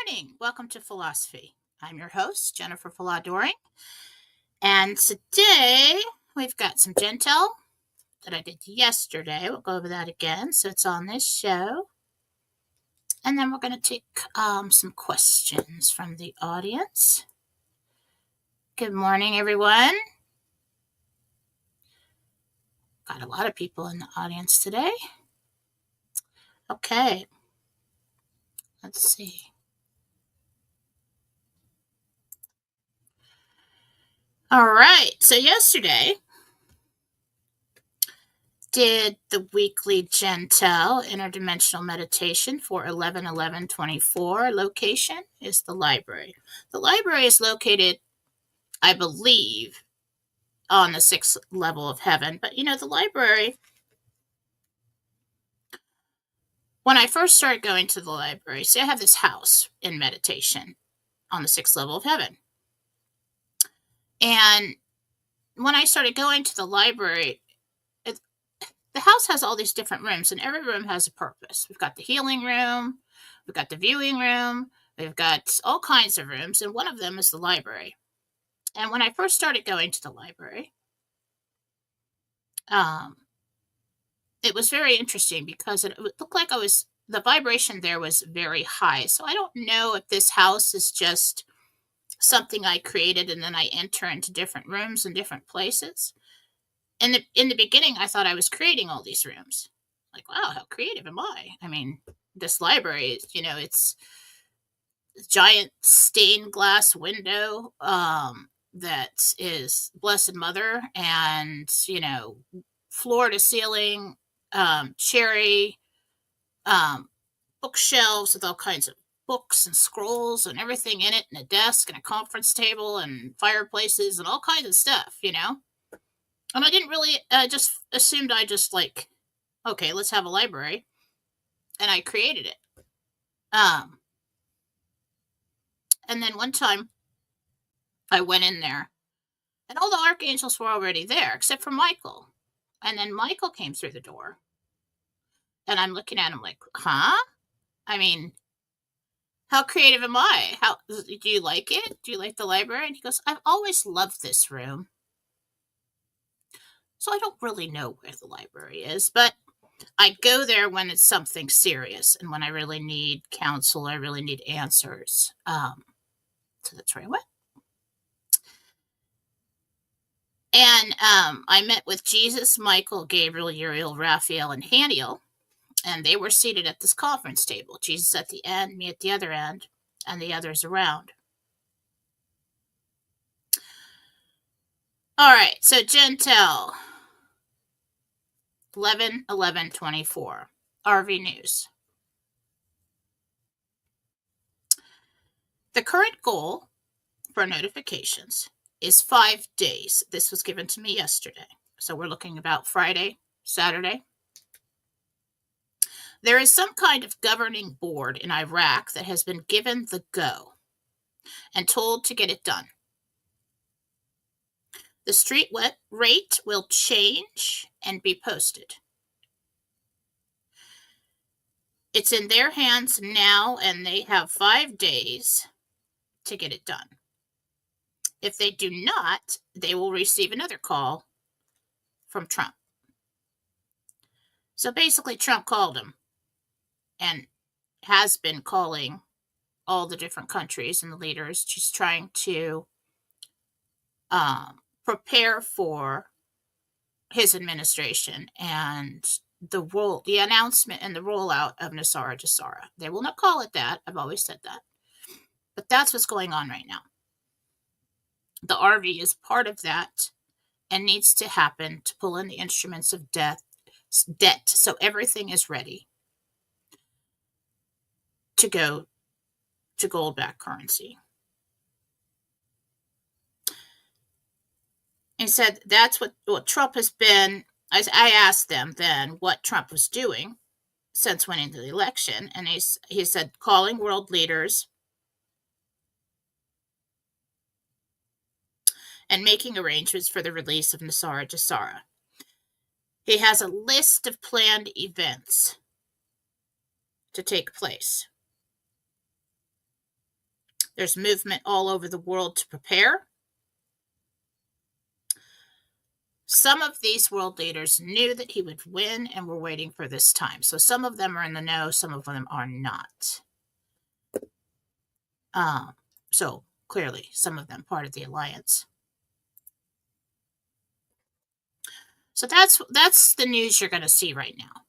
morning. Welcome to Fallawsophy. I'm your host, Jennifer Fallaw-Doering. And today we've got some Jentel that I did yesterday. We'll go over that again. So it's on this show. And then we're going to take some questions from the audience. Good morning, everyone. Got a lot of people in the audience today. Okay. Let's see. All right. So yesterday did the weekly Jentel interdimensional meditation for 11/11/24. Location is the library. The library is located, I believe, on the 6th level of heaven. But the library, when I first started going to the library, see, I have this house in meditation on the 6th level of heaven. And when I started going to the library, the house has all these different rooms, and every room has a purpose. We've got the healing room, we've got the viewing room, we've got all kinds of rooms, and one of them is the library. And when I first started going to the library, it was very interesting because it looked like the vibration there was very high. So I don't know if this house is just something I created and then I enter into different rooms and different places. In the beginning, I thought I was creating all these rooms. Like, wow, how creative am I? I mean, this library, it's a giant stained glass window that is Blessed Mother, and floor to ceiling, cherry bookshelves with all kinds of books and scrolls and everything in it, and a desk and a conference table and fireplaces and all kinds of stuff, And I didn't really, just assumed I just okay, let's have a library. And I created it. And then one time I went in there and all the archangels were already there except for Michael. And then Michael came through the door. And I'm looking at him like, huh? I mean, how creative am I? Do you like it? Do you like the library? And he goes, I've always loved this room. So I don't really know where the library is, but I go there when it's something serious and when I really need counsel, I really need answers. So that's where I went. And I met with Jesus, Michael, Gabriel, Uriel, Raphael, and Haniel, and they were seated at this conference table. Jesus at the end, me at the other end, and the others around. All right, so Jentel, 11/11/24, RV News. The current goal for notifications is 5 days. This was given to me yesterday. So we're looking about Friday, Saturday. There is some kind of governing board in Iraq that has been given the go and told to get it done. The street rate will change and be posted. It's in their hands now, and they have 5 days to get it done. If they do not, they will receive another call from Trump. So basically, Trump called him and has been calling all the different countries and the leaders, just trying to prepare for his administration and the announcement and the rollout of Nasara Jasara. They will not call it that. I've always said that. But that's what's going on right now. The RV is part of that and needs to happen to pull in the instruments of debt so everything is ready to go to gold-backed currency. And said that's what Trump has been. I asked them then what Trump was doing since winning the election, and he said calling world leaders and making arrangements for the release of Nasara Jasara. He has a list of planned events to take place. There's movement all over the world to prepare. Some of these world leaders knew that he would win and were waiting for this time. So some of them are in the know, some of them are not. So clearly, some of them part of the alliance. So that's the news you're going to see right now.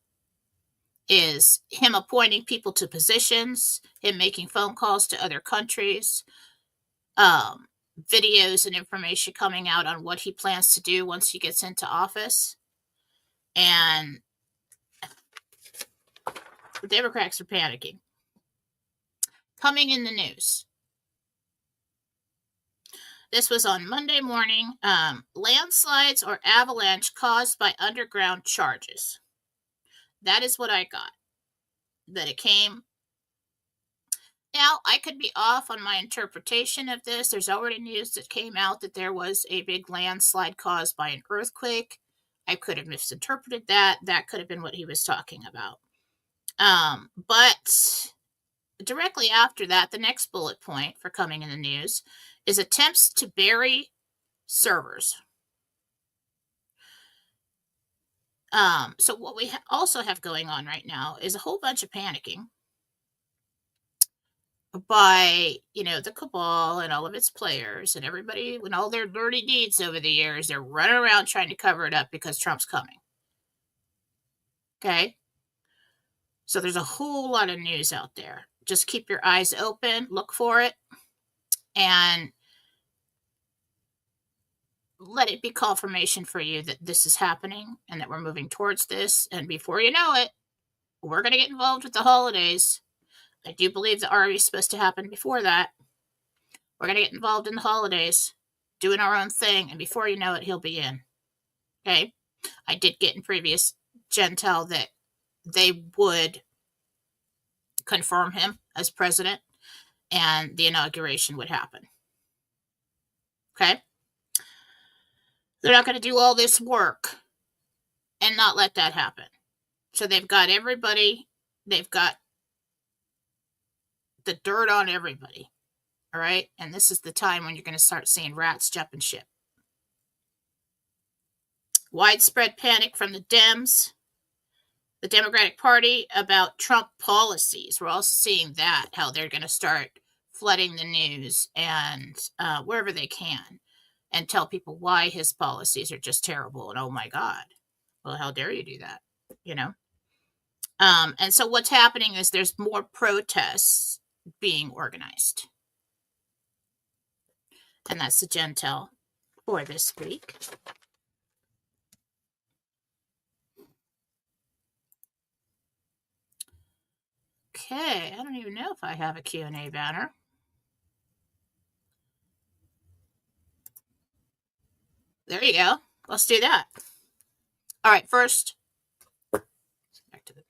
Is him appointing people to positions, him making phone calls to other countries, videos and information coming out on what he plans to do once he gets into office. And the Democrats are panicking. Coming in the news. This was on Monday morning. Landslides or avalanche caused by underground charges. That is what I got. That it came. Now, I could be off on my interpretation of this. There's already news that came out that there was a big landslide caused by an earthquake. I could have misinterpreted that. That could have been what he was talking about. But directly after that, the next bullet point for coming in the news is attempts to bury servers. So what we also have going on right now is a whole bunch of panicking by, the cabal and all of its players and everybody and all their dirty deeds over the years. They're running around trying to cover it up because Trump's coming. Okay? So there's a whole lot of news out there. Just keep your eyes open, look for it, and let it be confirmation for you that this is happening and that we're moving towards this. And before you know it, we're going to get involved with the holidays. I do believe the RV is supposed to happen before that. We're going to get involved in the holidays, doing our own thing, and before you know it, he'll be in. Okay? I did get in previous Jentel that they would confirm him as president, and the inauguration would happen. Okay? They're not going to do all this work and not let that happen. So they've got everybody, they've got the dirt on everybody. All right? And this is the time when you're going to start seeing rats jumping ship. Widespread panic from the Dems, the Democratic Party, about Trump policies. We're also seeing that, how they're going to start flooding the news and wherever they can and tell people why his policies are just terrible. And oh my God, well, how dare you do that? And so what's happening is there's more protests being organized. And that's the Jentel for this week. Okay, I don't even know if I have a Q&A banner. There you go. Let's do that. All right, first. Back to the.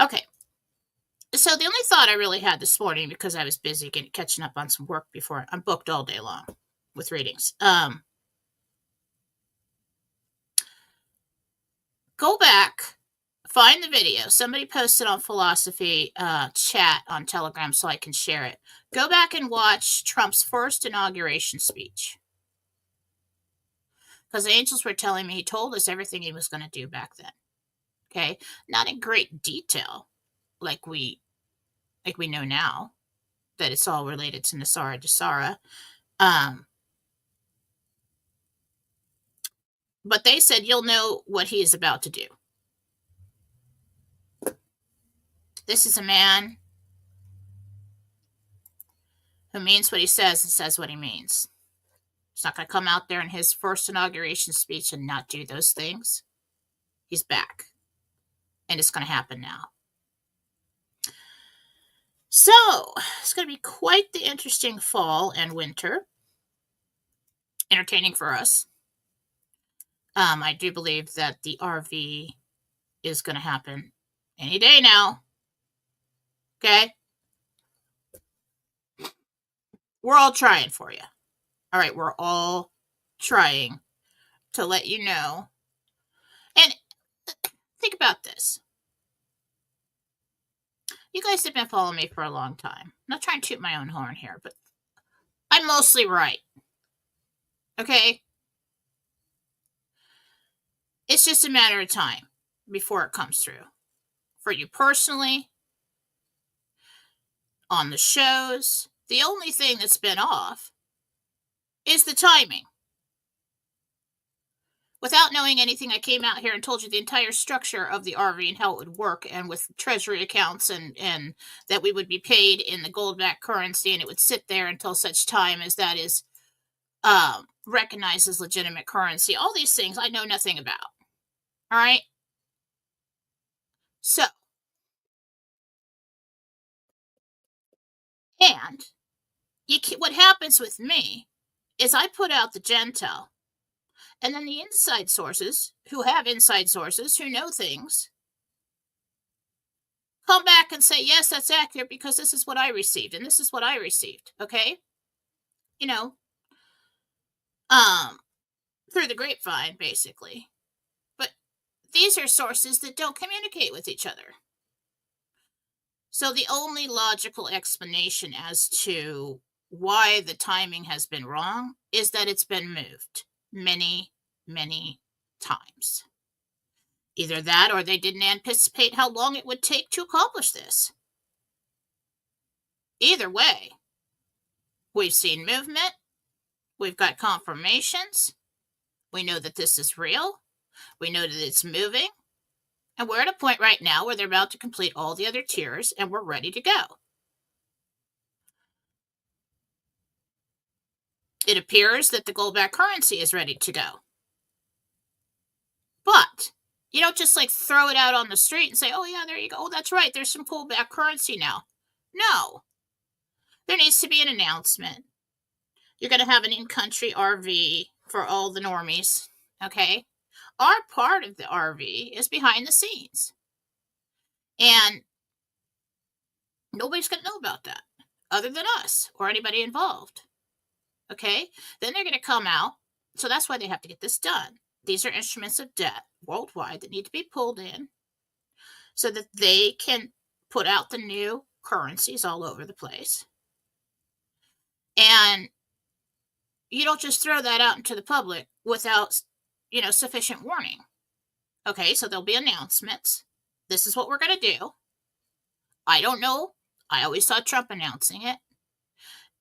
Okay. So the only thought I really had this morning, because I was busy catching up on some work before, I'm booked all day long with readings. Go back, find the video. Somebody posted on Fallawsophy chat on Telegram so I can share it. Go back and watch Trump's first inauguration speech. Because the angels were telling me he told us everything he was going to do back then. Okay? Not in great detail, like we know now, that it's all related to Nasara Jasara. But they said you'll know what he is about to do. This is a man who means what he says and says what he means. He's not going to come out there in his first inauguration speech and not do those things. He's back. And it's going to happen now. So, it's going to be quite the interesting fall and winter. Entertaining for us. I do believe that the RV is going to happen any day now. Okay? We're all trying for you. All right, we're all trying to let you know. And think about this. You guys have been following me for a long time. I'm not trying to toot my own horn here, but I'm mostly right. Okay? It's just a matter of time before it comes through. For you personally, on the shows, the only thing that's been off is the timing. Without knowing anything, I came out here and told you the entire structure of the RV and how it would work, and with treasury accounts, and that we would be paid in the gold-backed currency, and it would sit there until such time as that is recognized as legitimate currency. All these things I know nothing about. All right? So, and what happens with me is I put out the Jentel, and then the inside sources, who have inside sources, who know things, come back and say, yes, that's accurate because this is what I received, and this is what I received, okay? You know, through the grapevine, basically. But these are sources that don't communicate with each other. So the only logical explanation as to why the timing has been wrong is that it's been moved many, many times. Either that or they didn't anticipate how long it would take to accomplish this. Either way, we've seen movement, we've got confirmations, we know that this is real, we know that it's moving, and we're at a point right now where they're about to complete all the other tiers and we're ready to go. It appears that the gold-backed currency is ready to go. But you don't just like throw it out on the street and say, oh yeah, there you go. Oh, that's right. There's some gold-backed currency now. No. There needs to be an announcement. You're going to have an in-country RV for all the normies, okay? Our part of the RV is behind the scenes. And nobody's going to know about that other than us or anybody involved. Okay? Then they're going to come out. So that's why they have to get this done. These are instruments of debt worldwide that need to be pulled in so that they can put out the new currencies all over the place. And you don't just throw that out into the public without, sufficient warning. Okay, so there'll be announcements. This is what we're going to do. I don't know. I always saw Trump announcing it.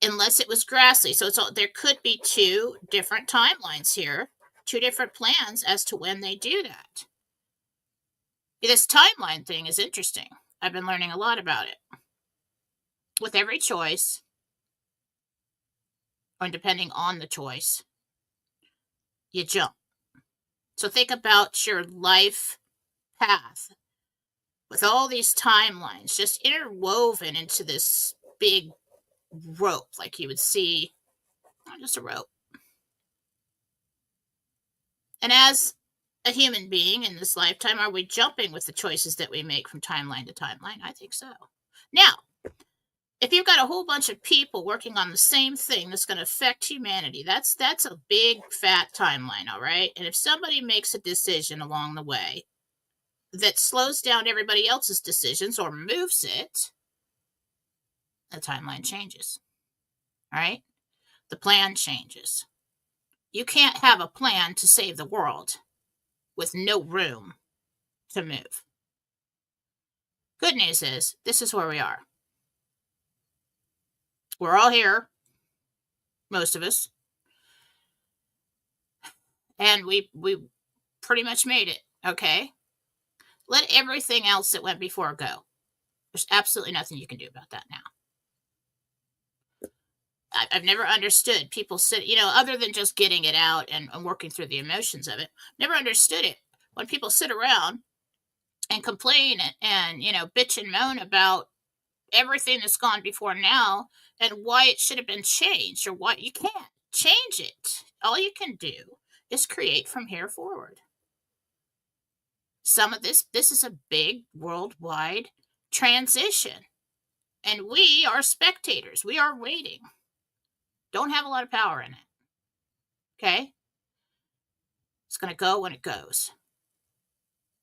Unless it was Grassley. So there could be two different timelines here, two different plans as to when they do that. This timeline thing is interesting. I've been learning a lot about it. With every choice, or depending on the choice, you jump. So think about your life path with all these timelines just interwoven into this big rope, like you would see, just a rope. And as a human being in this lifetime, are we jumping with the choices that we make from timeline to timeline? I think so. Now, if you've got a whole bunch of people working on the same thing that's going to affect humanity, that's a big fat timeline, all right? And if somebody makes a decision along the way that slows down everybody else's decisions or moves it, the timeline changes. All right? The plan changes. You can't have a plan to save the world with no room to move. Good news is, this is where we are. We're all here, most of us, and we pretty much made it, okay? Let everything else that went before go. There's absolutely nothing you can do about that now. I've never understood people other than just getting it out and working through the emotions of it, never understood it when people sit around and complain and bitch and moan about everything that's gone before now and why it should have been changed or why you can't change it. All you can do is create from here forward. Some of this is a big worldwide transition, and we are spectators. We are waiting. Don't have a lot of power in it. Okay? It's going to go when it goes.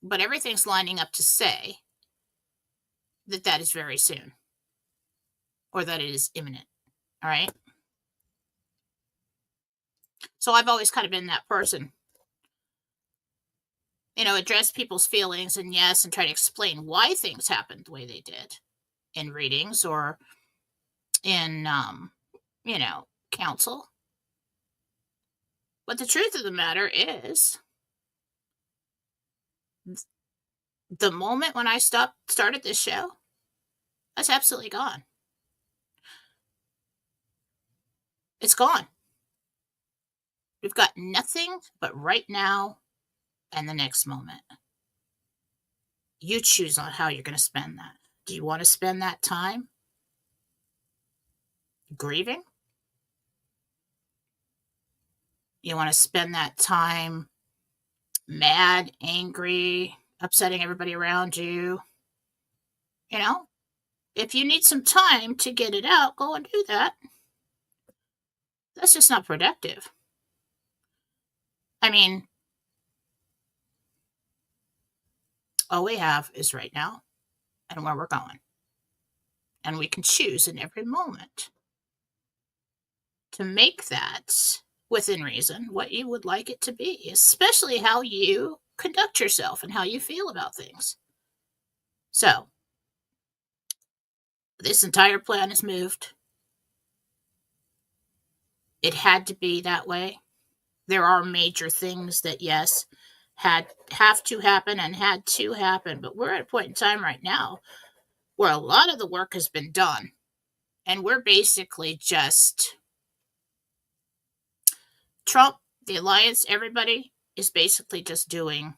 But everything's lining up to say that that is very soon or that it is imminent. All right. So I've always kind of been that person, address people's feelings and yes, and try to explain why things happened the way they did in readings or in, counsel. But the truth of the matter is, the moment when I started this show, that's absolutely gone. It's gone. We've got nothing but right now and the next moment. You choose on how you're going to spend that. Do you want to spend that time grieving? You want to spend that time mad, angry, upsetting everybody around you? If you need some time to get it out, go and do that. That's just not productive. I mean, all we have is right now and where we're going. And we can choose in every moment to make that within reason what you would like it to be, especially how you conduct yourself and how you feel about things. So, this entire plan is moved. It had to be that way. There are major things that, yes, have to happen and had to happen, but we're at a point in time right now where a lot of the work has been done, and we're basically just Trump, the alliance, everybody is basically just doing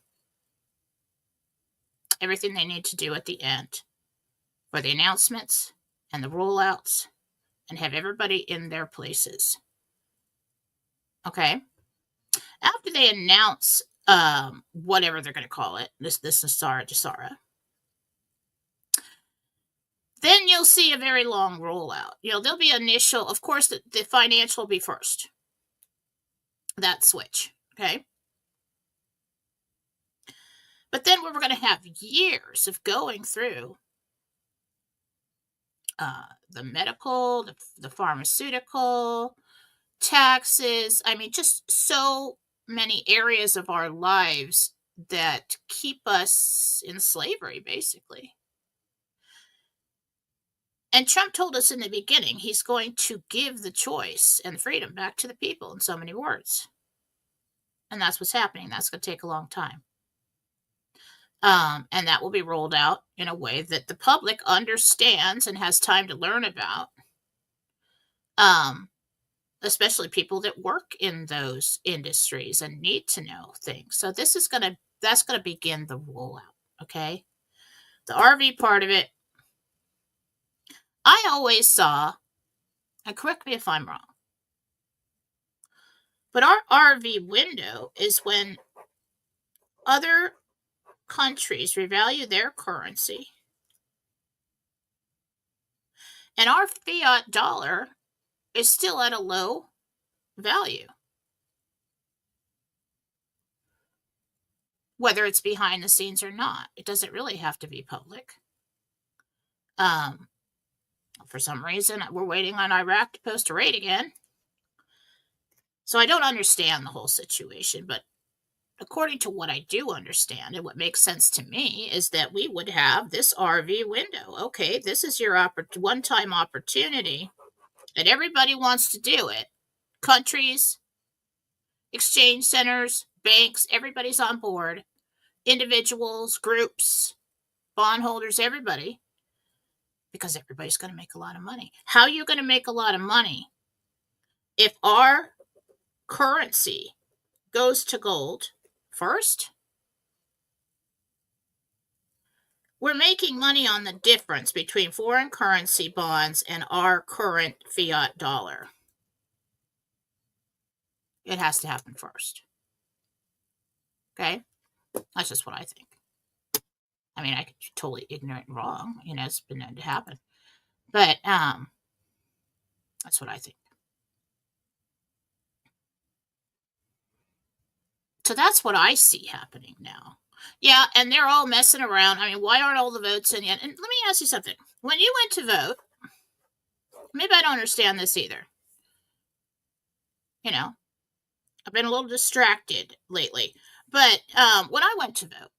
everything they need to do at the end for the announcements and the rollouts and have everybody in their places. Okay? After they announce whatever they're going to call it, this Nasara Jasara, then you'll see a very long rollout. There'll be initial, of course, the financial will be first. That switch, okay? But then we're going to have years of going through the medical, the pharmaceutical, taxes. I mean, just so many areas of our lives that keep us in slavery, basically. And Trump told us in the beginning he's going to give the choice and freedom back to the people in so many words. And that's what's happening. That's going to take a long time. And that will be rolled out in a way that the public understands and has time to learn about. Especially people that work in those industries and need to know things. So that's going to begin the rollout. Okay. The RV part of it, I always saw, and correct me if I'm wrong, but our RV window is when other countries revalue their currency and our fiat dollar is still at a low value. Whether it's behind the scenes or not, it doesn't really have to be public. For some reason, we're waiting on Iraq to post a rate again. So I don't understand the whole situation, but according to what I do understand and what makes sense to me is that we would have this RV window. Okay, this is your one-time opportunity, and everybody wants to do it. Countries, exchange centers, banks, everybody's on board. Individuals, groups, bondholders, everybody. Because everybody's going to make a lot of money. How are you going to make a lot of money? If our currency goes to gold first, we're making money on the difference between foreign currency bonds and our current fiat dollar. It has to happen first. Okay? That's just what I think. I mean, I could be totally ignorant and wrong. It's been known to happen. But that's what I think. So that's what I see happening now. Yeah, and they're all messing around. I mean, why aren't all the votes in yet? And let me ask you something. When you went to vote, maybe I don't understand this either. You know, I've been a little distracted lately. But when I went to vote,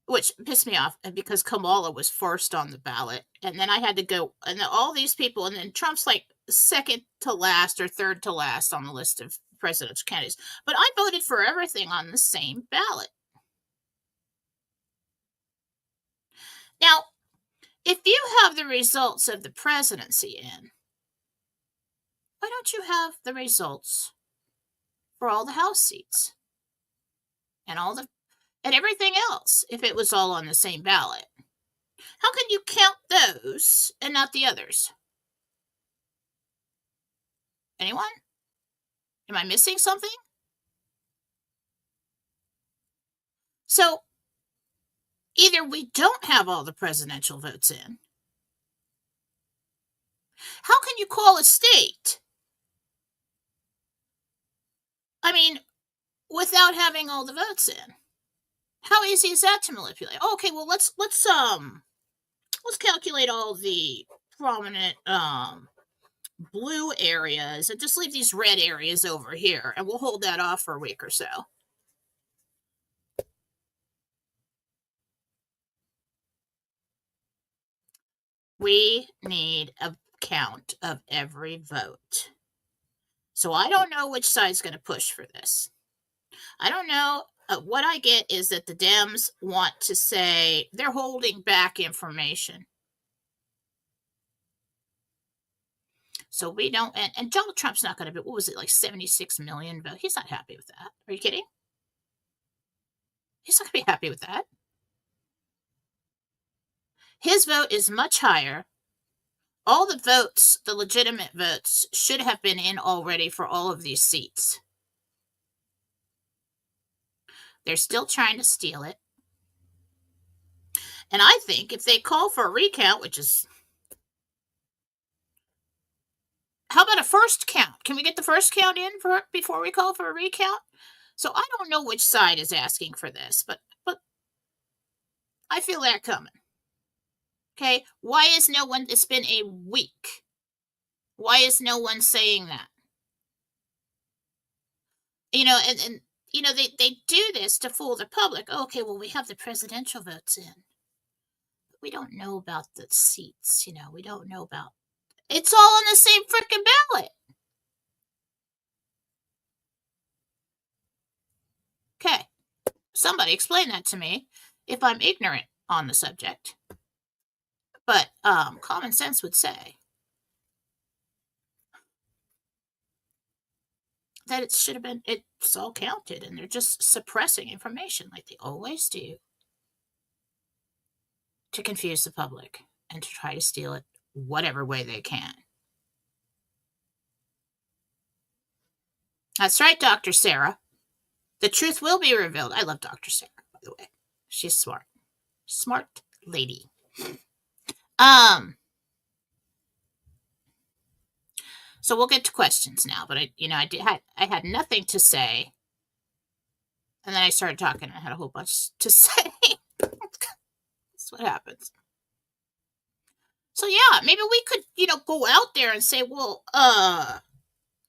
which pissed me off because Kamala was first on the ballot, and then I had to go, and then all these people, and then Trump's like second to last or third to last on the list of presidential candidates. But I voted for everything on the same ballot. Now, if you have the results of the presidency in, why don't you have the results for all the House seats and all the and everything else if it was all on the same ballot? How can you count those and not the others? Anyone? Am I missing something? So either we don't have all the presidential votes in. How can you call a state? I mean, without having all the votes in. How easy is that to manipulate? Okay, well let's calculate all the prominent blue areas and just leave these red areas over here, and we'll hold that off for a week or so. We need a count of every vote. So I don't know which side's going to push for this. I don't know. What I get is that the Dems want to say they're holding back information. So we don't, and Donald Trump's not going to be, what was it, like 76 million votes? He's not happy with that. Are you kidding? He's not going to be happy with that. His vote is much higher. All the votes, the legitimate votes, should have been in already for all of these seats. They're still trying to steal it. And I think if they call for a recount, which is, how about a first count? Can we get the first count in before we call for a recount? So I don't know which side is asking for this, but I feel that coming. Okay, why is no one? It's been a week. Why is no one saying that? And they do this to fool the public. Okay, well, we have the presidential votes in. We don't know about the seats. We don't know about. It's all on the same freaking ballot. Okay, somebody explain that to me if I'm ignorant on the subject. But common sense would say that it should have been. It's all counted, and they're just suppressing information like they always do to confuse the public and to try to steal it whatever way they can. That's right, Dr. Sarah. The truth will be revealed. I love Dr. Sarah, by the way. She's smart. Smart lady. So we'll get to questions now, but I had nothing to say. And then I started talking and I had a whole bunch to say. That's what happens. So yeah, maybe we could, go out there and say, well, how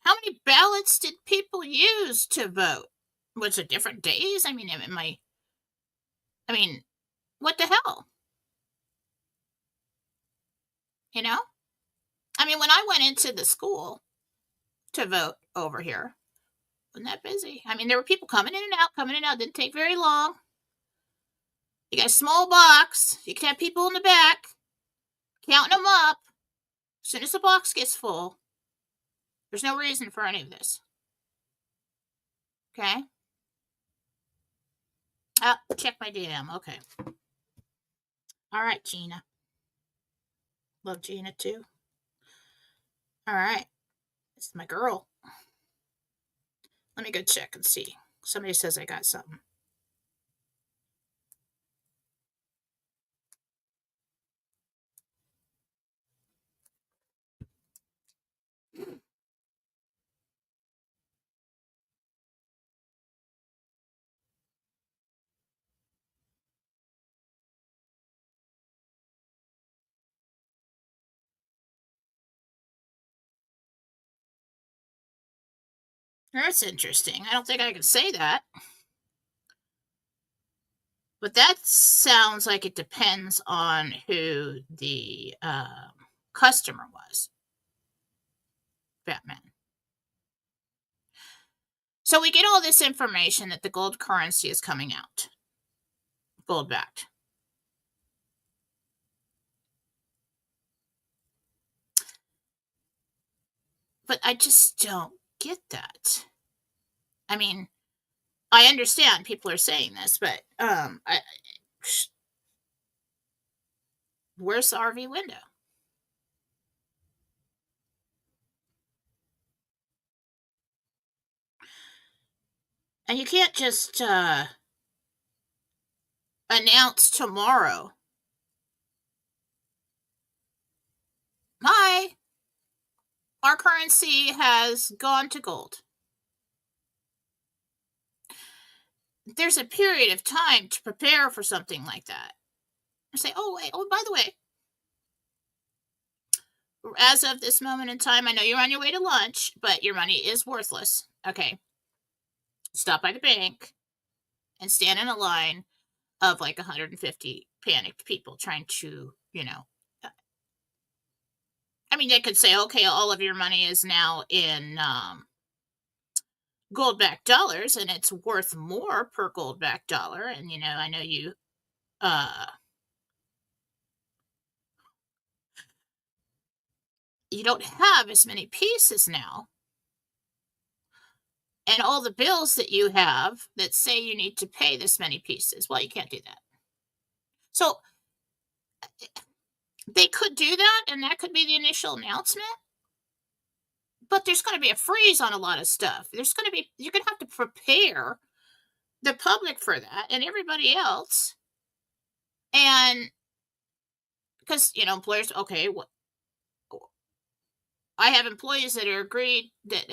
many ballots did people use to vote? Was it different days? I mean, what the hell? I mean, when I went into the school to vote over here, wasn't that busy? I mean, there were people coming in and out, coming in and out. Didn't take very long. You got a small box. You can have people in the back counting them up. As soon as the box gets full, there's no reason for any of this. Okay? Check my DM. Okay. All right, Gina. Love Gina too. All right. This is my girl. Let me go check and see. Somebody says I got something. That's interesting. I don't think I can say that. But that sounds like it depends on who the customer was, Batman. So we get all this information that the gold currency is coming out, gold backed. But I just don't get that. I mean, I understand people are saying this, but where's the RV window? And you can't just announce tomorrow, hi, our currency has gone to gold. There's a period of time to prepare for something like that. Say, oh, wait, oh, by the way, as of this moment in time, I know you're on your way to lunch, but your money is worthless. Okay. Stop by the bank and stand in a line of like 150 panicked people trying to, I mean, they could say, okay, all of your money is now in gold backed dollars and it's worth more per gold backed dollar. And, I know uh, you don't have as many pieces now. And all the bills that you have that say you need to pay this many pieces, well, you can't do that. So they could do that, and that could be the initial announcement. But there's going to be a freeze on a lot of stuff. You're going to have to prepare the public for that and everybody else. And because, employers, okay, I have employees that are agreed that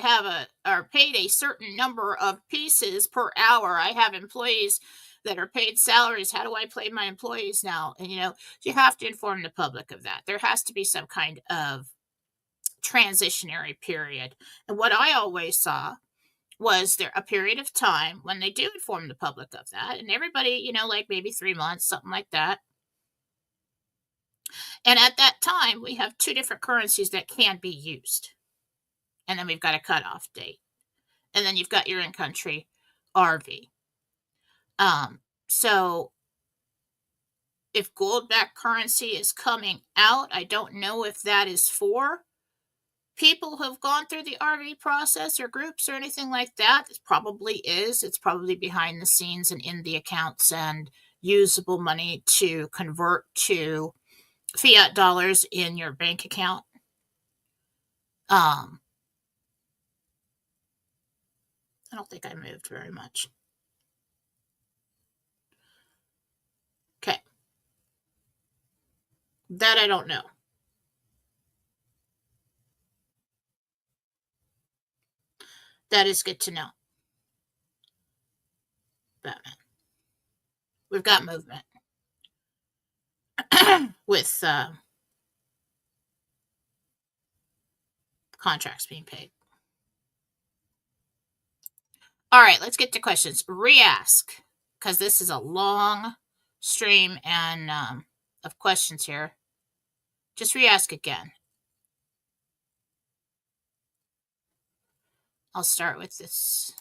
are paid a certain number of pieces per hour. I have employees that are paid salaries. How do I pay my employees now? And you have to inform the public of that. There has to be some kind of transitionary period. And what I always saw was there a period of time when they do inform the public of that, and everybody, like maybe 3 months, something like that. And at that time, we have two different currencies that can be used. And then we've got a cutoff date. And then you've got your in-country RV. So if gold-backed currency is coming out, I don't know if that is for people who have gone through the RV process or groups or anything like that. It probably is. It's probably behind the scenes and in the accounts and usable money to convert to fiat dollars in your bank account. I don't think I moved very much. Okay. That I don't know. That is good to know. Batman. We've got movement with contracts being paid. All right, let's get to questions. Re-ask, because this is a long stream and of questions here. Just re-ask again. I'll start with this.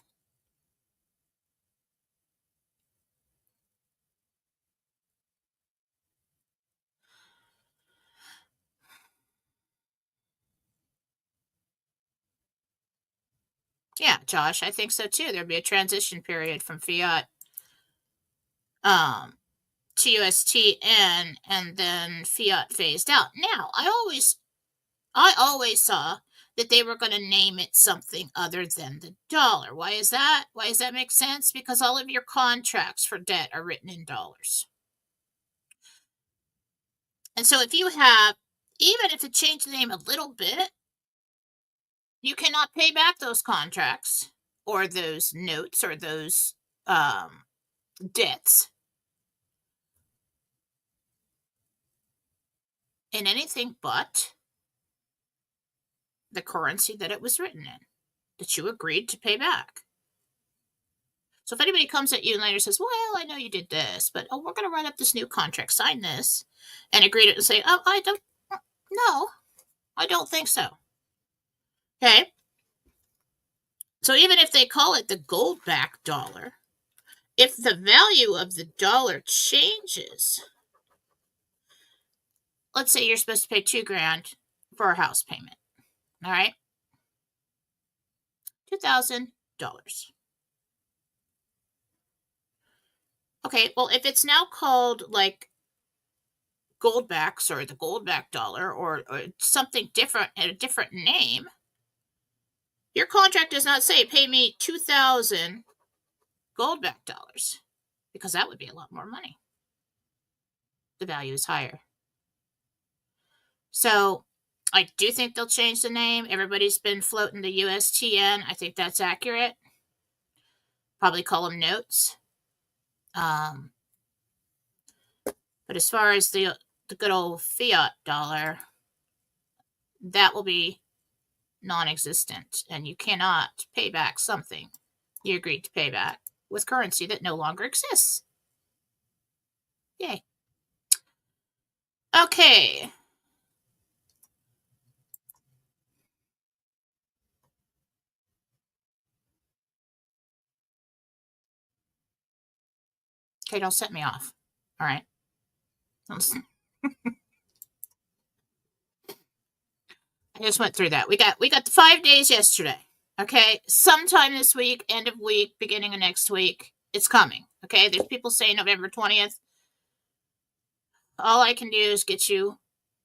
Yeah, Josh, I think so too. There'd be a transition period from fiat to USTN and then fiat phased out. Now, I always saw that they were going to name it something other than the dollar. Why is that? Why does that make sense? Because all of your contracts for debt are written in dollars. And so if you have, even if it changed the name a little bit, you cannot pay back those contracts or those notes or those debts in anything but the currency that it was written in. that you agreed to pay back. So if anybody comes at you and later says, well, I know you did this, but we're going to write up this new contract, sign this, and agree to say, oh, no, I don't think so. Okay. So even if they call it the gold-backed dollar, if the value of the dollar changes, let's say you're supposed to pay $2,000 for a house payment. All right. $2,000. Okay, well, if it's now called like goldbacks or the gold-backed dollar or something different and a different name, your contract does not say pay me 2,000 gold-backed dollars, because that would be a lot more money. The value is higher. So I do think they'll change the name. Everybody's been floating the USTN. I think that's accurate. Probably call them notes. But as far as the good old fiat dollar, that will be non-existent, and you cannot pay back something you agreed to pay back with currency that no longer exists. Yay. Okay. Okay, don't set me off. All right. I just went through that. We got the 5 days yesterday. Okay, sometime this week, end of week, beginning of next week, it's coming. Okay, there's people saying November 20th. All I can do is get you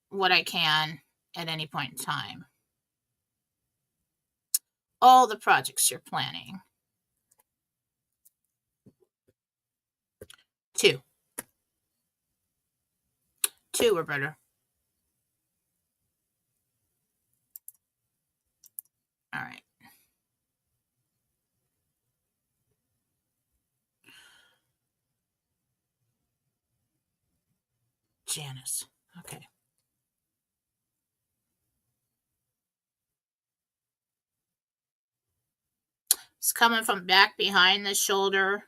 what I can at any point in time. All the projects you're planning. 2. 2 or better. All right. Janice. Okay. It's coming from back behind the shoulder,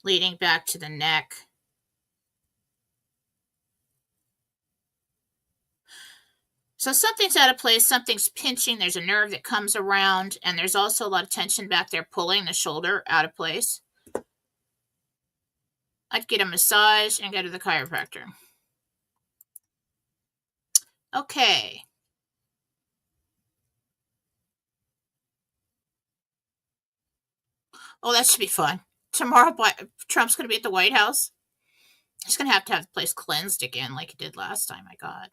leading back to the neck. So something's out of place, something's pinching, there's a nerve that comes around, and there's also a lot of tension back there pulling the shoulder out of place. I'd get a massage and go to the chiropractor. Okay. Oh, that should be fun. Tomorrow, Trump's going to be at the White House. He's going to have the place cleansed again like he did last time, my God.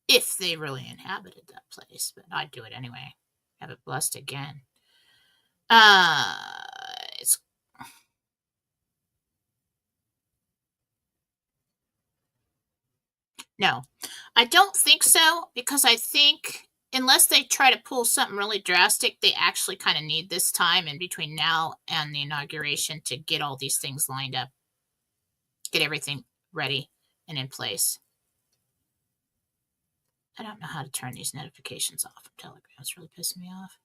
If they really inhabited that place, but I'd do it anyway. Have it blessed again. It's no, I don't think so, because I think unless they try to pull something really drastic, they actually kind of need this time in between now and the inauguration to get all these things lined up, get everything ready and in place. I don't know how to turn these notifications off from Telegram. It's really pissing me off.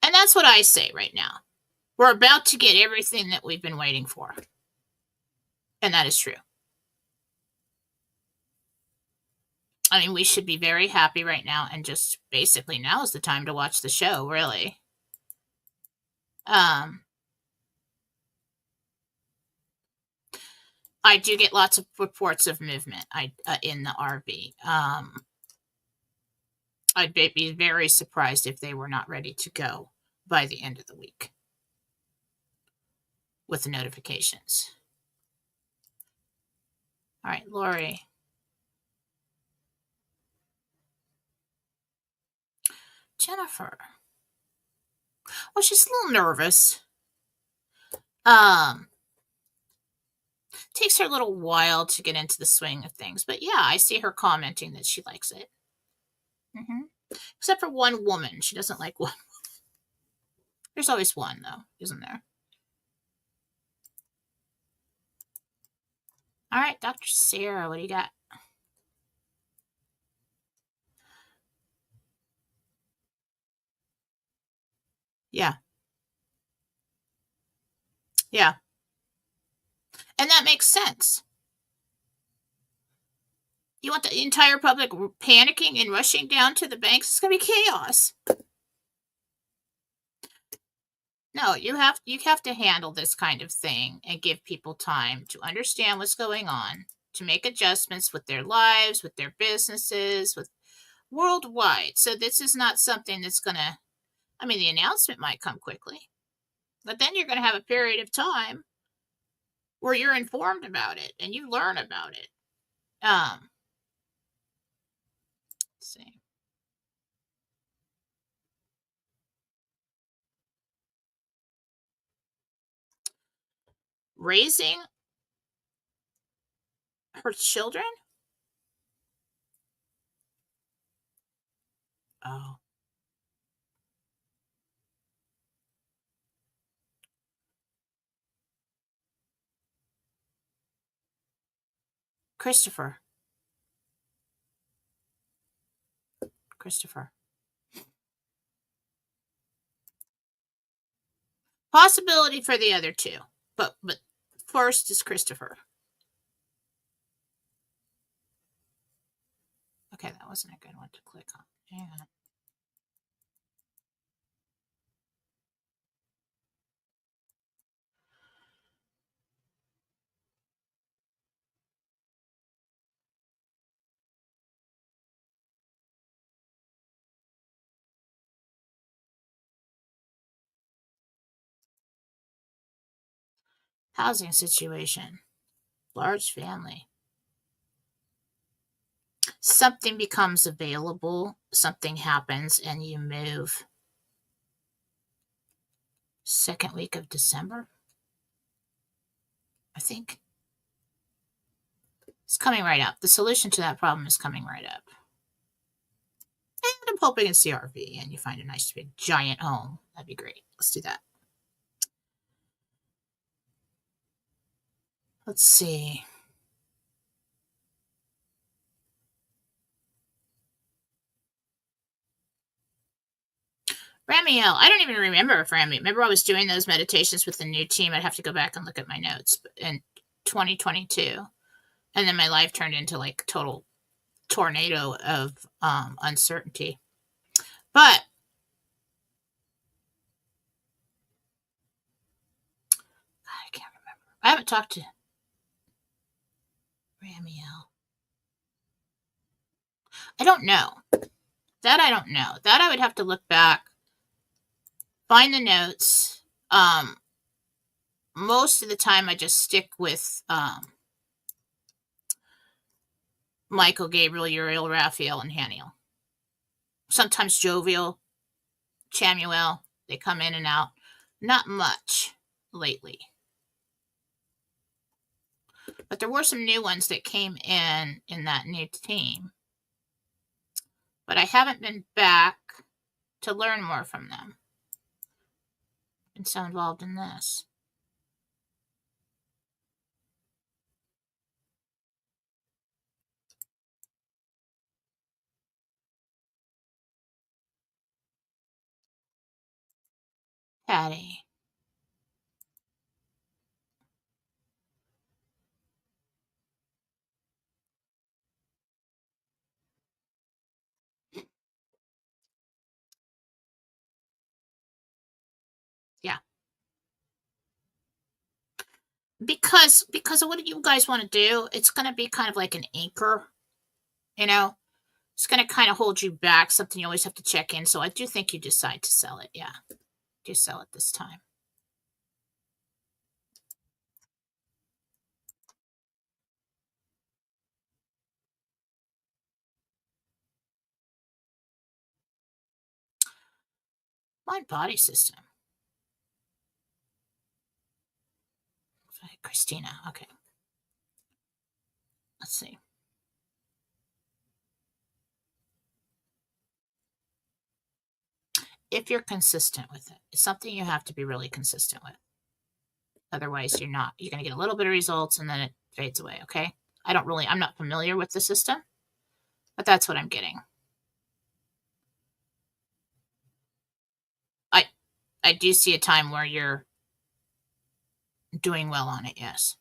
And that's what I say right now. We're about to get everything that we've been waiting for. And that is true. I mean, we should be very happy right now, and just basically now is the time to watch the show, really. I do get lots of reports of movement in the RV. I'd be very surprised if they were not ready to go by the end of the week with the notifications. All right, Lori. Jennifer. Well, she's a little nervous. Takes her a little while to get into the swing of things, but yeah, I see her commenting that she likes it. Except for one woman. She doesn't like one. There's always one, though, isn't there? All right, Dr. Sarah, what do you got? Yeah. And that makes sense. You want the entire public panicking and rushing down to the banks? It's going to be chaos. No, you have to handle this kind of thing and give people time to understand what's going on, to make adjustments with their lives, with their businesses, with worldwide. So this is not something that's going to, I mean, the announcement might come quickly, but then you're going to have a period of time where you're informed about it and you learn about it. Let's see. Raising her children? Oh, Christopher. Christopher. Possibility for the other two, but first is Christopher. Okay, that wasn't a good one to click on. Hang on. Housing situation. Large family. Something becomes available, something happens, and you move. Second week of December, I think. It's coming right up. The solution to that problem is coming right up. And I'm hoping it's the RV and you find a nice big giant home. That'd be great. Let's do that. Let's see. Ramiel. I don't even remember if Ramiel. Remember I was doing those meditations with the new team. I'd have to go back and look at my notes in 2022. And then my life turned into like total tornado of uncertainty. But I can't remember. I haven't talked to Ramiel. I don't know. That I don't know. That I would have to look back, find the notes. Most of the time I just stick with Michael, Gabriel, Uriel, Raphael, and Haniel. Sometimes Jovial, Chamuel. They come in and out. Not much lately. But there were some new ones that came in that new team. But I haven't been back to learn more from them. Been so involved in this. Patty. Yeah. Because of what you guys want to do, it's going to be kind of like an anchor, you know. It's going to kind of hold you back, something you always have to check in. So I do think you decide to sell it. Yeah. Do sell it this time. Mind body system. Christina. Okay. Let's see. If you're consistent with it, it's something you have to be really consistent with. Otherwise, you're not. You're going to get a little bit of results and then it fades away. Okay. I'm not familiar with the system, but that's what I'm getting. I do see a time where you're Doing well on it, yes.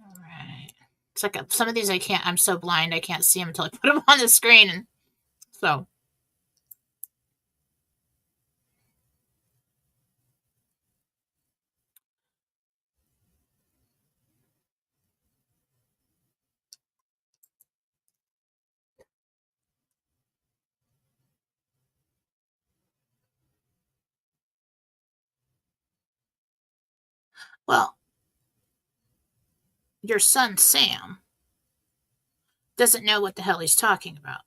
All right. It's like some of these I can't, I'm so blind I can't see them until I put them on the screen. And so, well, your son Sam doesn't know what the hell he's talking about.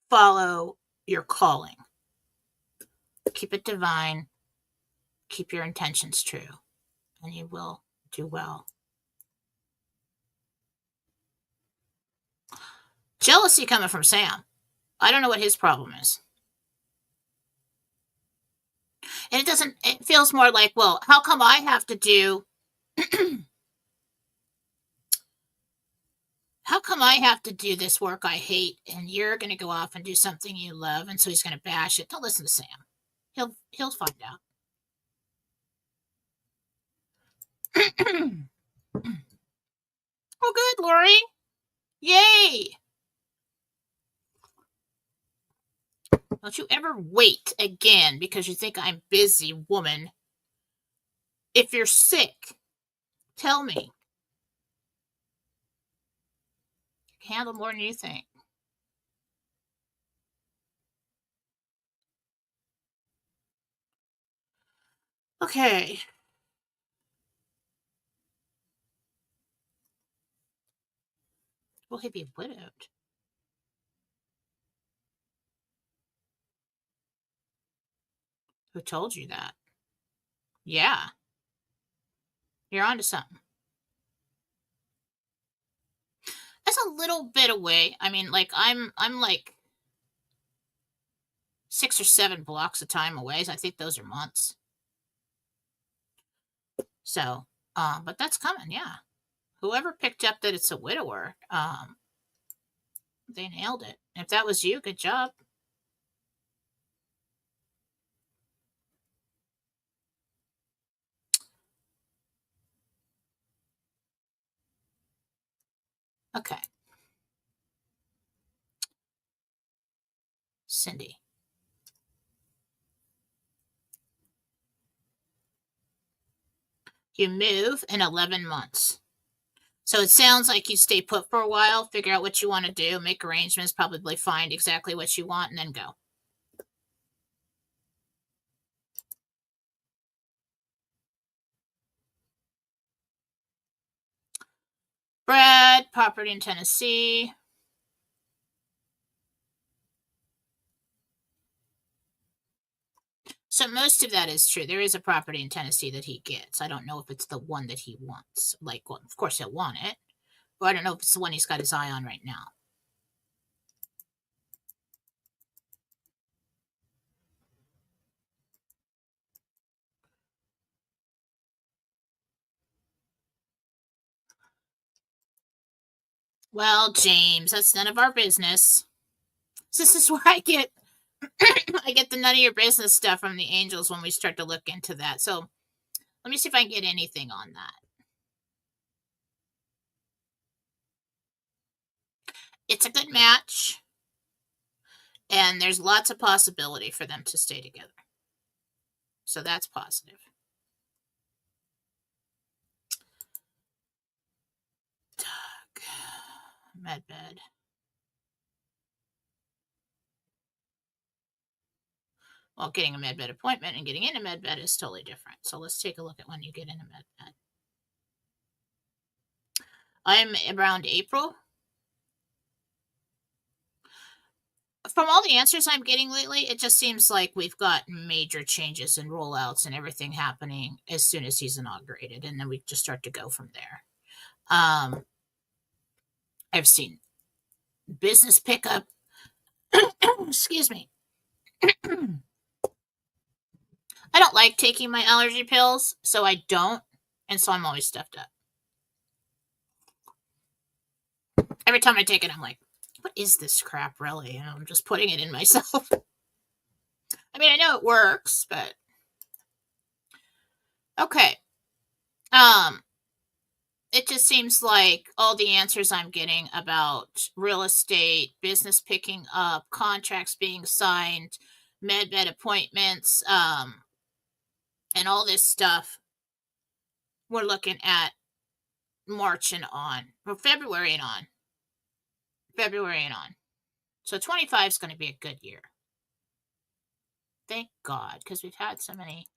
Follow your calling. Keep it divine. Keep your intentions true, and you will do well. Jealousy coming from Sam. I don't know what his problem is. And it feels more like, well, how come I have to do, how come I have to do this work I hate and you're going to go off and do something you love? And so he's going to bash it. Don't listen to Sam. He'll find out. Oh, good, Lori. Yay. Don't you ever wait again because you think I'm busy, woman. If you're sick, tell me. You can handle more than you think. Okay. Will he be widowed? Who told you that? Yeah, you're onto something. That's a little bit away. I mean, like I'm like 6 or 7 blocks of time away. So I think those are months. So, but that's coming. Yeah. Whoever picked up that it's a widower, they nailed it. If that was you, good job. Okay. Cindy. You move in 11 months. So it sounds like you stay put for a while, figure out what you want to do, make arrangements, probably find exactly what you want, and then go. Brad, property in Tennessee. So most of that is true. There is a property in Tennessee that he gets. I don't know if it's the one that he wants. Like, well, of course he'll want it, but I don't know if it's the one he's got his eye on right now. Well, James, that's none of our business. This is where I get I get the none of your business stuff from the angels when we start to look into that. So let me see if I can get anything on that. It's a good match, and there's lots of possibility for them to stay together. So that's positive. Doug, medbed. Well, getting a medbed appointment and getting in a medbed is totally different. So let's take a look at when you get in a medbed. I'm around April. From all the answers I'm getting lately, it just seems like we've got major changes and rollouts and everything happening as soon as he's inaugurated, and then we just start to go from there. I've seen business pickup. Excuse me. I don't like taking my allergy pills, so I don't, and so I'm always stuffed up. Every time I take it, I'm like, what is this crap, really? I'm just putting it in myself. I mean, I know it works, but okay. It just seems like all the answers I'm getting about real estate, business picking up, contracts being signed, med appointments, and all this stuff, we're looking at March and on, or February and on. February and on. So 25 is going to be a good year. Thank God, because we've had so many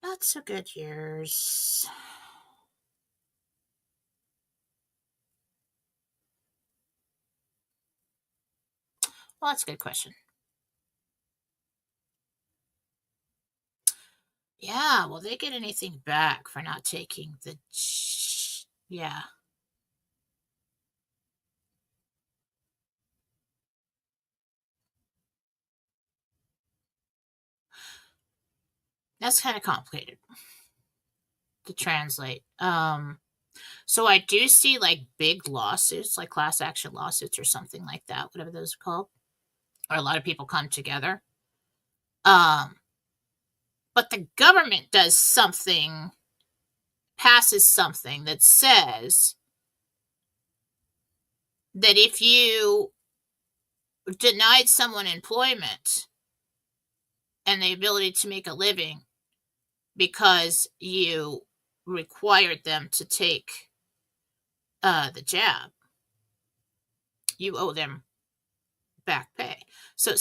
not so good years. Well, that's a good question. Yeah, will they get anything back for not taking the... Yeah. That's kind of complicated to translate. So I do see like big lawsuits, like class action lawsuits or something like that, whatever those are called, or a lot of people come together. But the government does something, passes something that says that if you denied someone employment and the ability to make a living because you required them to take the jab, you owe them back pay. So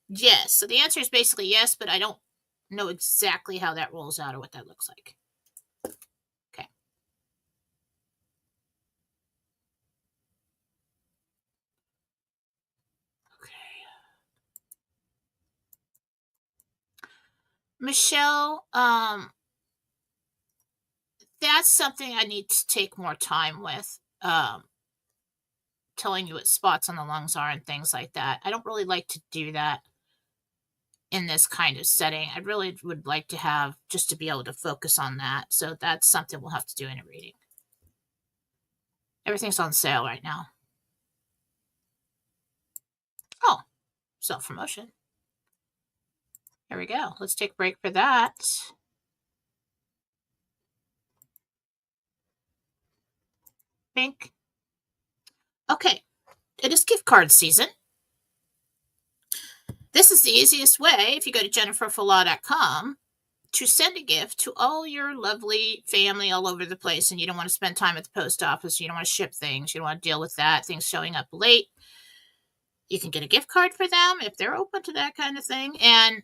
yes, so the answer is basically yes, but I don't know exactly how that rolls out or what that looks like. Okay. Okay. Michelle, that's something I need to take more time with. Telling you what spots on the lungs are and things like that. I don't really like to do that in this kind of setting. I really would like to have just to be able to focus on that. So that's something we'll have to do in a reading. Everything's on sale right now. Oh, self-promotion. There we go. Let's take a break for that. Pink. Okay, it is gift card season. This is the easiest way, if you go to jenniferfallaw.com, to send a gift to all your lovely family all over the place, and you don't want to spend time at the post office, you don't want to ship things, you don't want to deal with that, things showing up late. You can get a gift card for them if they're open to that kind of thing, and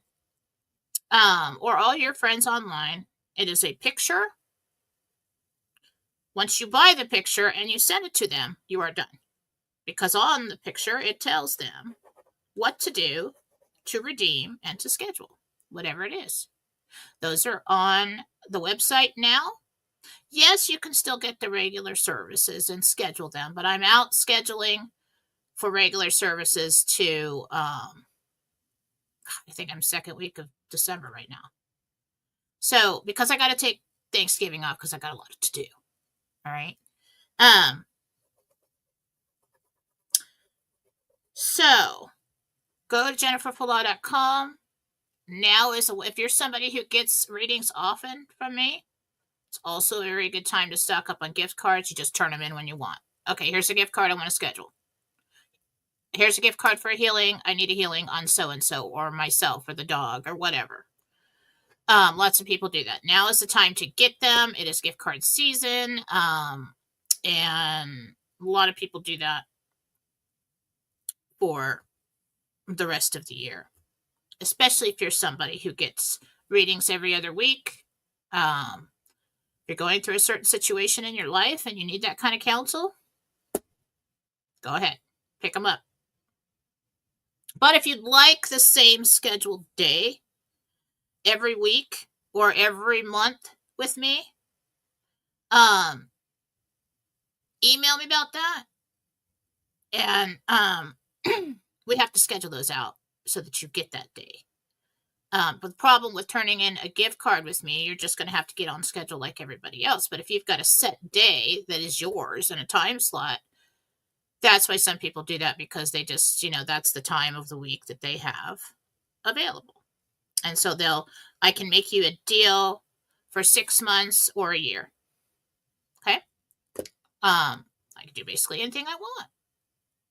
or all your friends online. It is a picture. Once you buy the picture and you send it to them, you are done. Because on the picture, it tells them what to do to redeem and to schedule, whatever it is. Those are on the website now. Yes, you can still get the regular services and schedule them, but I'm out scheduling for regular services to, I think I'm second week of December right now. So, because I got to take Thanksgiving off because I got a lot to do. All right. So go to jenniferfallaw.com. Now is if you're somebody who gets readings often from me, it's also a very good time to stock up on gift cards. You just turn them in when you want. Okay, here's a gift card I want to schedule. Here's a gift card for a healing. I need a healing on so-and-so or myself or the dog or whatever. Lots of people do that. Now is the time to get them. It is gift card season. And a lot of people do that for the rest of the year, especially if you're somebody who gets readings every other week. If you're going through a certain situation in your life and you need that kind of counsel, go ahead, pick them up. But if you'd like the same scheduled day every week or every month with me, email me about that. And we have to schedule those out so that you get that day. But the problem with turning in a gift card with me, you're just going to have to get on schedule like everybody else. But if you've got a set day that is yours and a time slot, That's why some people do that, because they just, that's the time of the week that they have available. And so I can make you a deal for 6 months or a year. Okay. I can do basically anything I want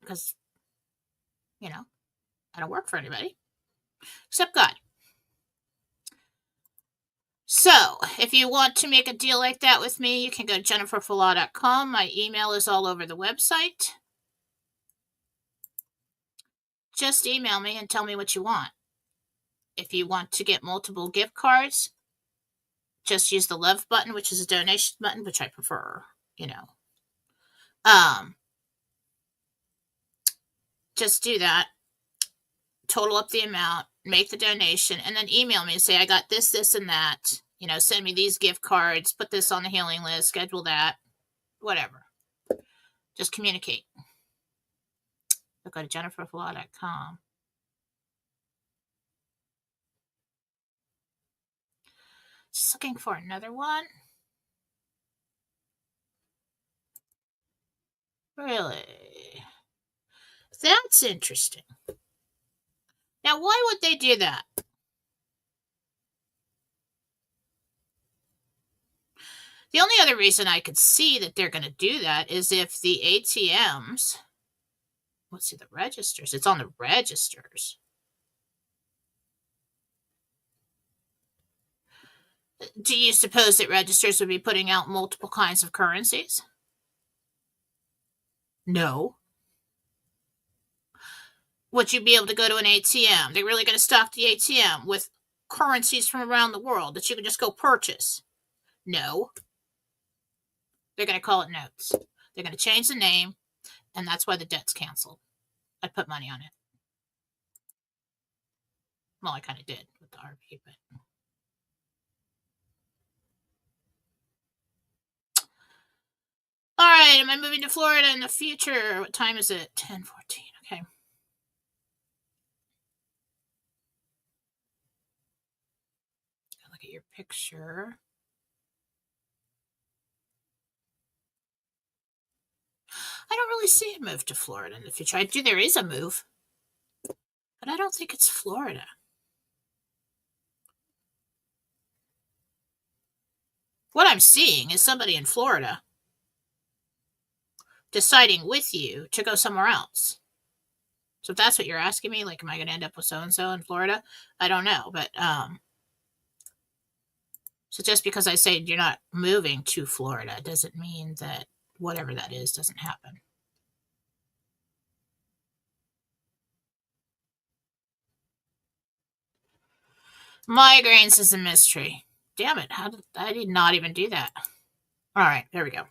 because, I don't work for anybody except God. So, if you want to make a deal like that with me, you can go to jenniferfallaw.com. My email is all over the website. Just email me and tell me what you want. If you want to get multiple gift cards, just use the love button, which is a donation button, which I prefer, Just do that. Total up the amount, make the donation, and then email me and say, I got this, this, and that. Send me these gift cards, put this on the healing list, schedule that, whatever. Just communicate. So go to jenniferfallaw.com. Just looking for another one. Really? That's interesting. Now, why would they do that? The only other reason I could see that they're going to do that is if the ATMs, let's see, the registers, it's on the registers. Do you suppose that registers would be putting out multiple kinds of currencies? No. Would you be able to go to an ATM? They're really going to stock the ATM with currencies from around the world that you can just go purchase? No. They're going to call it notes. They're going to change the name, and that's why the debt's canceled. I put money on it. Well, I kind of did with the RV, but... All right, am I moving to Florida in the future? What time is it? 10:14. Okay. Look at your picture. I don't really see a move to Florida in the future. There is a move, but I don't think it's Florida. What I'm seeing is somebody in Florida deciding with you to go somewhere else. So if that's what you're asking me, like, am I going to end up with so-and-so in Florida? I don't know, but so just because I say you're not moving to Florida doesn't mean that whatever that is doesn't happen. Migraines is a mystery. Damn it, I did not even do that. All right, there we go.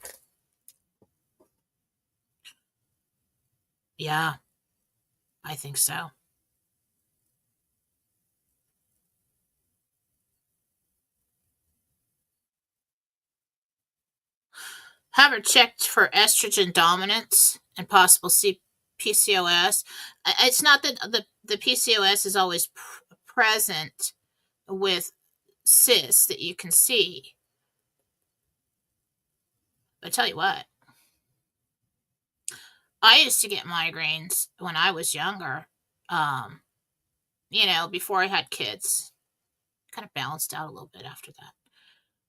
Yeah, I think so. Have her checked for estrogen dominance and possible PCOS. It's not that the PCOS is always present with cysts that you can see. But I tell you what, I used to get migraines when I was younger, before I had kids. Kind of balanced out a little bit after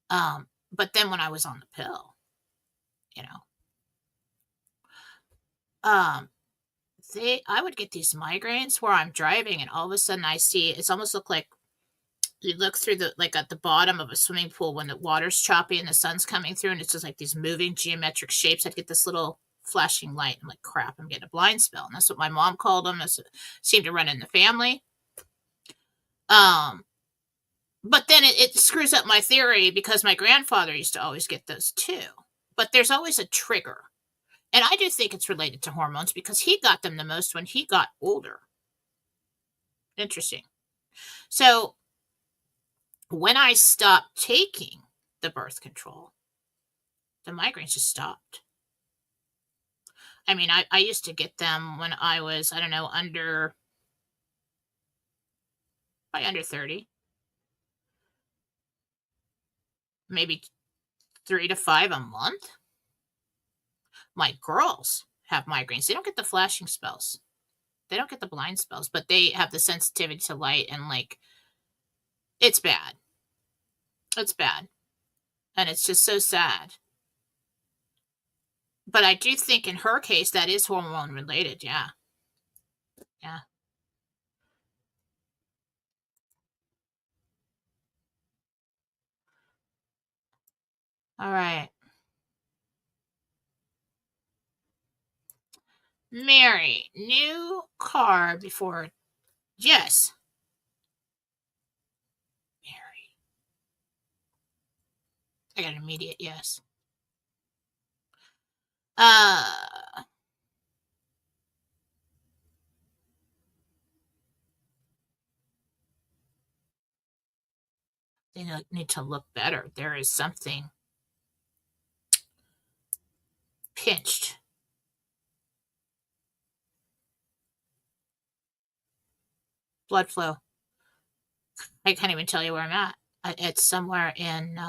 that. But then when I was on the pill, I would get these migraines where I'm driving and all of a sudden I see, it's almost like you look through at the bottom of a swimming pool when the water's choppy and the sun's coming through and it's just like these moving geometric shapes. I'd get this little flashing light. I'm like, crap, I'm getting a blind spell. And that's what my mom called them. That seemed to run in the family. But then it screws up my theory because my grandfather used to always get those too. But there's always a trigger. And I do think it's related to hormones because he got them the most when he got older. Interesting. So when I stopped taking the birth control, the migraines just stopped. I mean, I used to get them when I was, I don't know, probably under 30. Maybe 3 to 5 a month. My girls have migraines. They don't get the flashing spells. They don't get the blind spells, but they have the sensitivity to light, and like, it's bad. It's bad. And it's just so sad. But I do think in her case that is hormone related. Yeah. Yeah. All right. Mary, new car before. Yes. Mary. I got an immediate yes. They need to look better. There is something pinched. Blood flow. I can't even tell you where I'm at. It's somewhere in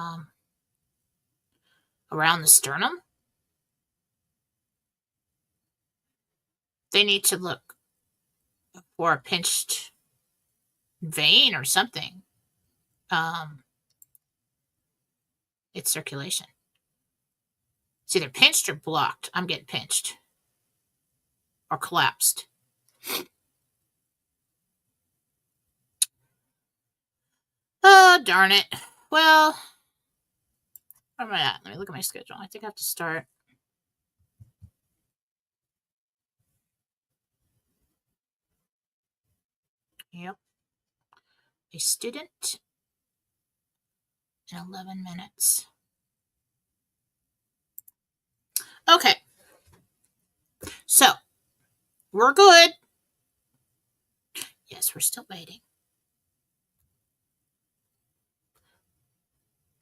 around the sternum. They need to look for a pinched vein or something. It's circulation. It's either pinched or blocked. I'm getting pinched or collapsed. Oh, darn it. Well, where am I at? Let me look at my schedule. I think I have to start. Yep. A student in 11 minutes. Okay. So, we're good. Yes, we're still waiting.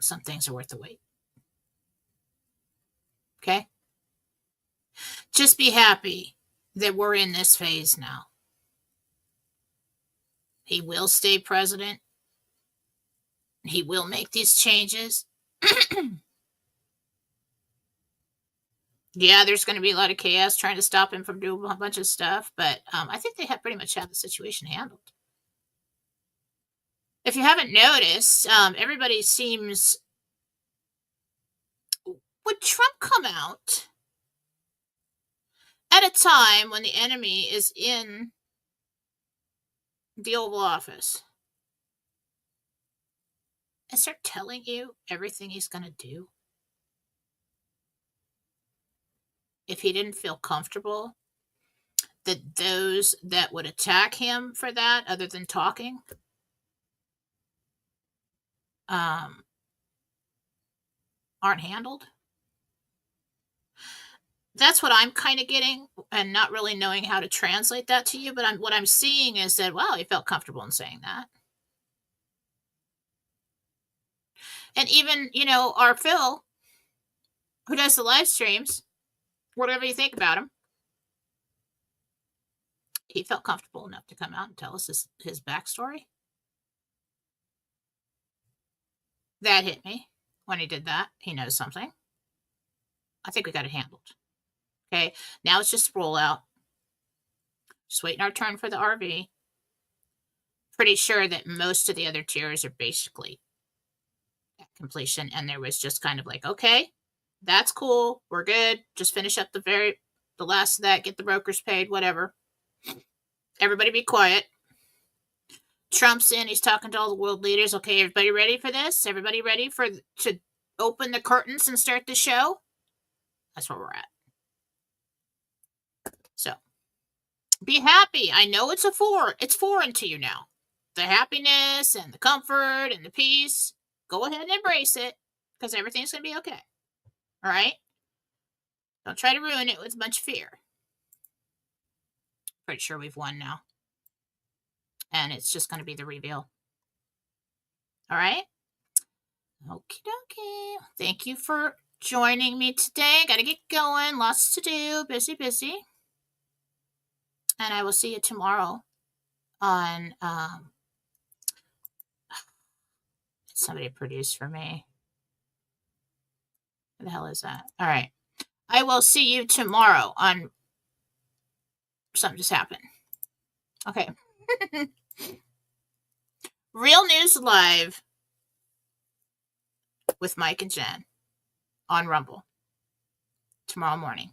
Some things are worth the wait. Okay? Just be happy that we're in this phase now. He will stay president. He will make these changes. Yeah, there's going to be a lot of chaos trying to stop him from doing a bunch of stuff, but I think they have pretty much had the situation handled. If you haven't noticed, everybody seems. Would Trump come out at a time when the enemy is in the Oval Office and start telling you everything he's going to do? If he didn't feel comfortable that those that would attack him for that, other than talking, aren't handled. That's what I'm kind of getting, and not really knowing how to translate that to you. But what I'm seeing is that, wow, he felt comfortable in saying that. And even, our Phil, who does the live streams, whatever you think about him, he felt comfortable enough to come out and tell us his backstory. That hit me when he did that. He knows something. I think we got it handled. Okay, now it's just rollout. Just waiting our turn for the RV. Pretty sure that most of the other tiers are basically at completion, and there was just kind of like, okay, that's cool, we're good. Just finish up the last of that, get the brokers paid, whatever. Everybody be quiet. Trump's in, he's talking to all the world leaders. Okay, everybody ready for this? Everybody ready to open the curtains and start the show? That's where we're at. So, be happy. I know it's foreign to you now. The happiness and the comfort and the peace. Go ahead and embrace it, because everything's going to be okay. All right? Don't try to ruin it with a bunch of fear. Pretty sure we've won now. And it's just going to be the reveal. All right? Okie dokie. Thank you for joining me today. Got to get going. Lots to do. Busy. And I will see you tomorrow on somebody produced for me. What the hell is that? All right. I will see you tomorrow on something just happened. Okay. Real News Live with Mike and Jen on Rumble tomorrow morning.